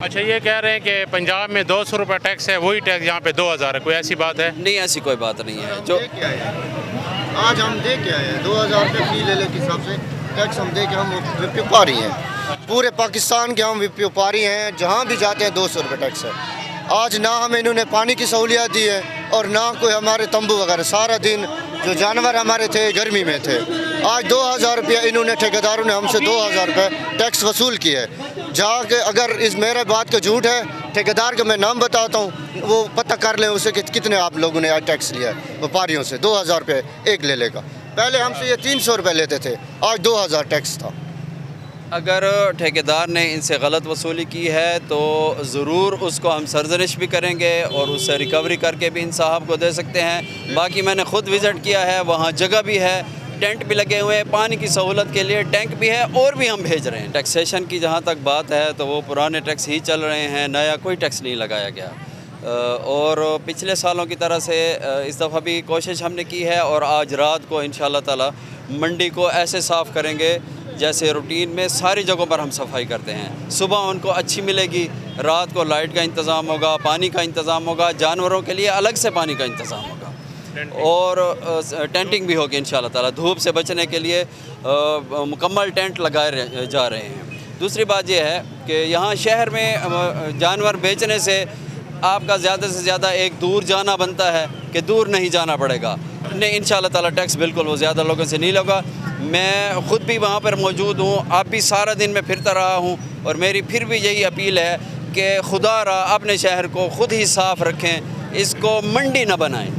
اچھا، یہ کہہ رہے ہیں کہ پنجاب میں 200 روپے ٹیکس ہے، وہی ٹیکس یہاں پہ 2000 ہے، کوئی ایسی بات ہے؟ نہیں، ایسی کوئی بات نہیں ہے جو آج ہم دے کے آئے ہیں 2000 روپے فی لے کے حساب سے ٹیکس ہم دے کے ہم وپاری ہیں، پورے پاکستان کے ہم وپاری ہیں، جہاں بھی جاتے ہیں 200 روپے ٹیکس ہے۔ آج نہ ہمیں انہوں نے پانی کی سہولیات دی ہے اور نہ کوئی ہمارے تمبو وغیرہ، سارا دن جو جانور ہمارے تھے گرمی میں تھے۔ آج 2000 روپیہ انہوں نے ٹھیکیداروں نے ہم سے 2000 روپے ٹیکس وصول کیا ہے، جہاں کہ اگر اس میرے بات کا جھوٹ ہے، ٹھیکیدار کا میں نام بتاتا ہوں، وہ پتہ کر لیں اسے کہ کتنے آپ لوگوں نے آج ٹیکس لیا ہے وپاریوں سے۔ 2000 روپے ایک لے لے گا، پہلے ہم سے یہ 300 روپے لیتے تھے، آج 2000 ٹیکس تھا۔ اگر ٹھیکیدار نے ان سے غلط وصولی کی ہے تو ضرور اس کو ہم سرزنش بھی کریں گے اور اس سے ریکوری کر کے بھی ان صاحب کو دے سکتے ہیں۔ باقی میں نے خود وزٹ کیا ہے، وہاں جگہ بھی ہے، ٹینٹ بھی لگے ہوئے ہیں، پانی کی سہولت کے لیے ٹینک بھی ہے اور بھی ہم بھیج رہے ہیں۔ ٹیکسیشن کی جہاں تک بات ہے تو وہ پرانے ٹیکس ہی چل رہے ہیں، نیا کوئی ٹیکس نہیں لگایا گیا، اور پچھلے سالوں کی طرح سے اس دفعہ بھی کوشش ہم نے کی ہے، اور آج رات کو انشاءاللہ تعالی منڈی کو ایسے صاف کریں گے جیسے روٹین میں ساری جگہوں پر ہم صفائی کرتے ہیں۔ صبح ان کو اچھی ملے گی، رات کو لائٹ کا انتظام ہوگا، پانی کا انتظام ہوگا، جانوروں کے لیے الگ سے پانی کا انتظام ہوگا، اور ٹینٹنگ بھی ہوگی انشاءاللہ تعالی۔ دھوپ سے بچنے کے لیے مکمل ٹینٹ لگائے جا رہے ہیں۔ دوسری بات یہ ہے کہ یہاں شہر میں جانور بیچنے سے آپ کا زیادہ سے زیادہ ایک دور جانا بنتا ہے کہ دور نہیں جانا پڑے گا۔ نہیں، انشاءاللہ تعالی ٹیکس بالکل وہ زیادہ لوگوں سے نہیں لگا۔ میں خود بھی وہاں پر موجود ہوں، اب بھی سارا دن میں پھرتا رہا ہوں، اور میری پھر بھی یہی اپیل ہے کہ خدا را اپنے شہر کو خود ہی صاف رکھیں، اس کو منڈی نہ بنائیں۔